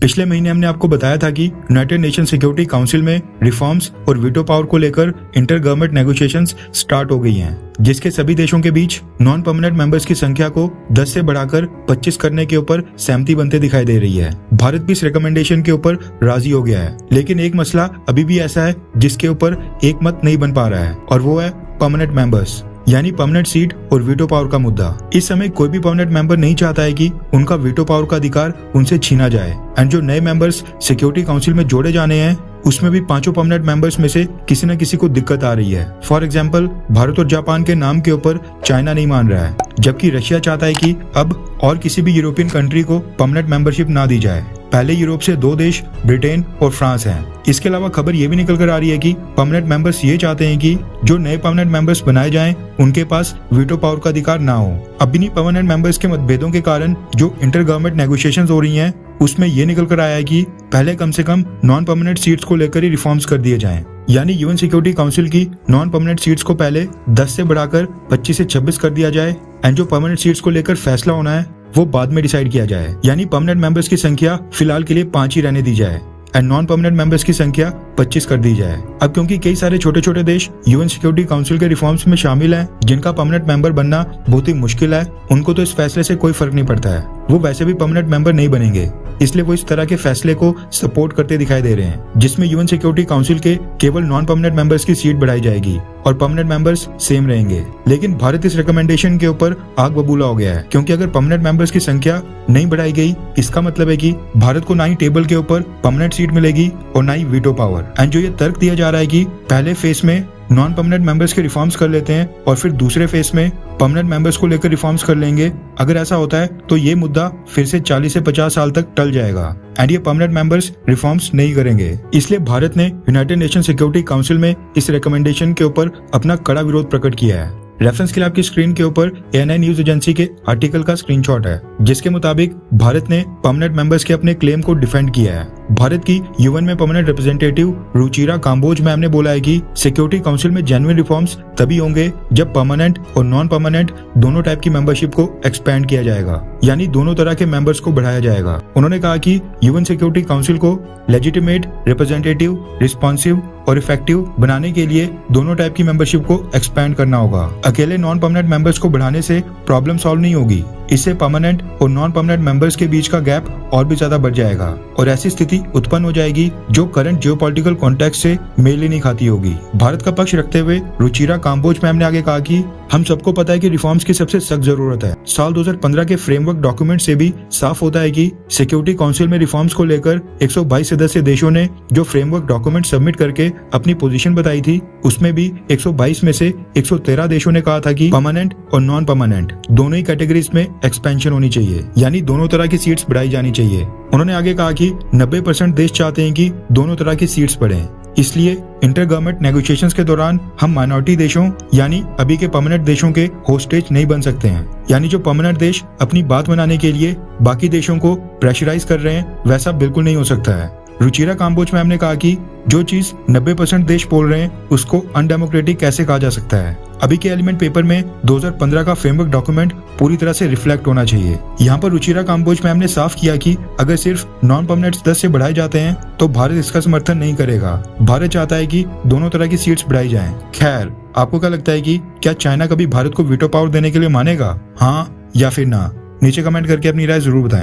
पिछले महीने हमने आपको बताया था कि यूनाइटेड नेशन सिक्योरिटी काउंसिल में रिफॉर्म्स और वीटो पावर को लेकर इंटर गवर्नमेंट नेगोशिएशंस स्टार्ट हो गई हैं, जिसके सभी देशों के बीच नॉन परमानेंट मेंबर्स की संख्या को 10 से बढ़ाकर 25 करने के ऊपर सहमति बनते दिखाई दे रही है। भारत भी इस रिकमेंडेशन के ऊपर राजी हो गया है, लेकिन एक मसला अभी भी ऐसा है जिसके ऊपर एक मत नहीं बन पा रहा है, और वो है परमानेंट मेंबर्स यानी परमानेंट सीट और वीटो पावर का मुद्दा। इस समय कोई भी परमानेंट मेंबर नहीं चाहता है कि उनका वीटो पावर का अधिकार उनसे छीना जाए। एंड जो नए मेंबर्स सिक्योरिटी काउंसिल में जोड़े जाने हैं, उसमें भी 5 परमानेंट मेंबर्स में से किसी न किसी को दिक्कत आ रही है। फॉर एग्जांपल, भारत और जापान के नाम के ऊपर चाइना नहीं मान रहा है, जबकि रशिया चाहता है कि अब और किसी भी यूरोपियन कंट्री को परमानेंट मेंबरशिप ना दी जाए। पहले यूरोप से 2 देश ब्रिटेन और फ्रांस हैं। इसके अलावा खबर ये भी निकल कर आ रही है कि परमानेंट मेंबर्स ये चाहते हैं कि जो नए परमानेंट मेंबर्स बनाए जाएं, उनके पास वीटो पावर का अधिकार ना हो। अब इन्हीं परमानेंट मेंबर्स के मतभेदों के कारण जो इंटर गवर्नमेंट नेगोशिएशंस हो रही हैं, उसमें ये निकल कर आया है कि पहले कम से कम नॉन परमानेंट सीट्स को लेकर ही रिफॉर्म्स कर दिए जाएं। यानी यूएन सिक्योरिटी काउंसिल की नॉन परमानेंट सीट्स को पहले 10 से बढ़ाकर 25 से 26 कर दिया जाए, एंड जो परमानेंट सीट्स को लेकर फैसला होना है वो बाद में डिसाइड किया जाए। यानी परमानेंट मेंबर्स की संख्या फिलहाल के लिए 5 ही रहने दी जाए एंड नॉन परमानेंट मेंबर्स की संख्या 25 कर दी जाए। अब क्योंकि कई सारे छोटे छोटे देश यूएन सिक्योरिटी काउंसिल के रिफॉर्म्स में शामिल हैं, जिनका परमानेंट मेंबर बनना बहुत ही मुश्किल है, उनको तो इस फैसले से कोई फर्क नहीं पड़ता है। वो वैसे भी परमानेंट मेंबर नहीं बनेंगे, इसलिए वो इस तरह के फैसले को सपोर्ट करते दिखाई दे रहे हैं, जिसमें यूएन सिक्योरिटी काउंसिल के केवल नॉन परमानेंट मेंबर्स की सीट बढ़ाई जाएगी और परमानेंट मेंबर्स सेम रहेंगे। लेकिन भारत इस रिकमेंडेशन के ऊपर आग बबूला हो गया है, क्योंकि अगर परमानेंट मेंबर्स की संख्या नहीं बढ़ाई गई, इसका मतलब है कि भारत को ना ही टेबल के ऊपर परमानेंट सीट मिलेगी और ना ही वीटो पावर। एंड जो ये तर्क दिया जा रहा है कि पहले फेज में नॉन परमानेंट मेंबर्स के रिफॉर्म्स कर लेते हैं और फिर दूसरे फेज में परमानेंट मेंबर्स को लेकर रिफॉर्म्स कर लेंगे, अगर ऐसा होता है तो ये मुद्दा फिर से 40 से 50 साल तक टल जाएगा एंड ये परमानेंट मेंबर्स रिफॉर्म्स नहीं करेंगे। इसलिए भारत ने यूनाइटेड नेशन सिक्योरिटी काउंसिल में इस रिकमेंडेशन के ऊपर अपना कड़ा विरोध प्रकट किया है। रेफरेंस के लिए आपकी स्क्रीन के ऊपर ANI न्यूज एजेंसी के आर्टिकल का स्क्रीनशॉट है, जिसके मुताबिक भारत ने परमानेंट मेंबर्स के अपने क्लेम को डिफेंड किया है। भारत की यूएन में permanent representative Ruchira Kamboj ma'am ने बोला है कि सिक्योरिटी काउंसिल में जेन्युइन रिफॉर्म्स तभी होंगे जब परमानेंट और नॉन परमानेंट दोनों टाइप की मेंबरशिप को एक्सपेंड किया जाएगा, यानी दोनों तरह के मेंबर्स को बढ़ाया जाएगा। उन्होंने कहा कि यूएन सिक्योरिटी काउंसिल को लेजिटिमेट, रिप्रेजेंटेटिव, रिस्पॉन्सिव और इफेक्टिव बनाने के लिए दोनों टाइप की मेंबरशिप को एक्सपेंड करना होगा। अकेले नॉन परमानेंट मेंबर्स को बढ़ाने से प्रॉब्लम सॉल्व नहीं होगी, इससे परमानेंट और नॉन परमानेंट मेंबर्स के बीच का गैप और भी ज्यादा बढ़ जाएगा और ऐसी स्थिति उत्पन्न हो जाएगी जो करंट जियोपॉलिटिकल कॉन्टेक्स्ट से मेल ही नहीं खाती होगी। भारत का पक्ष रखते हुए रुचिरा काम्बोज मैम ने आगे कहा कि हम सबको पता है कि रिफॉर्म्स की सबसे सख्त जरूरत है। साल 2015 के फ्रेमवर्क डॉक्यूमेंट से भी साफ होता है कि सिक्योरिटी काउंसिल में रिफॉर्म्स को लेकर 122 सदस्य देशों ने जो फ्रेमवर्क डॉक्यूमेंट सबमिट करके अपनी पोजीशन बताई थी, उसमें भी 122 में से 113 देशों ने कहा था कि परमानेंट और नॉन परमानेंट दोनों ही कैटेगरीज में एक्सपेंशन होनी चाहिए, यानी दोनों तरह की सीट्स बढ़ाई जानी चाहिए। उन्होंने आगे कहा कि 90% देश चाहते हैं कि दोनों तरह की सीट्स बढ़ें, इसलिए इंटर गवर्नमेंट नेगोशिएशंस के दौरान हम माइनॉरिटी देशों यानी अभी के परमानेंट देशों के होस्टेज नहीं बन सकते हैं। यानी जो परमानेंट देश अपनी बात बनाने के लिए बाकी देशों को प्रेशराइज कर रहे हैं, वैसा बिल्कुल नहीं हो सकता है। रुचिरा काम्बोज मैम ने कहा कि जो चीज 90% देश बोल रहे हैं, उसको अनडेमोक्रेटिक कैसे कहा जा सकता है। अभी के एलिमेंट पेपर में 2015 का फ्रेमवर्क डॉक्यूमेंट पूरी तरह से रिफ्लेक्ट होना चाहिए। यहाँ पर रुचिरा काम्बोज मैम ने साफ किया कि अगर सिर्फ नॉन परमानेंट 10 से बढ़ाए जाते हैं तो भारत इसका समर्थन नहीं करेगा। भारत चाहता है कि दोनों तरह की सीट्स बढ़ाई जाएं। खैर, आपको क्या लगता है कि क्या चाइना कभी भारत को वीटो पावर देने के लिए मानेगा? हाँ या फिर ना? नीचे कमेंट करके अपनी राय जरूर बताएं।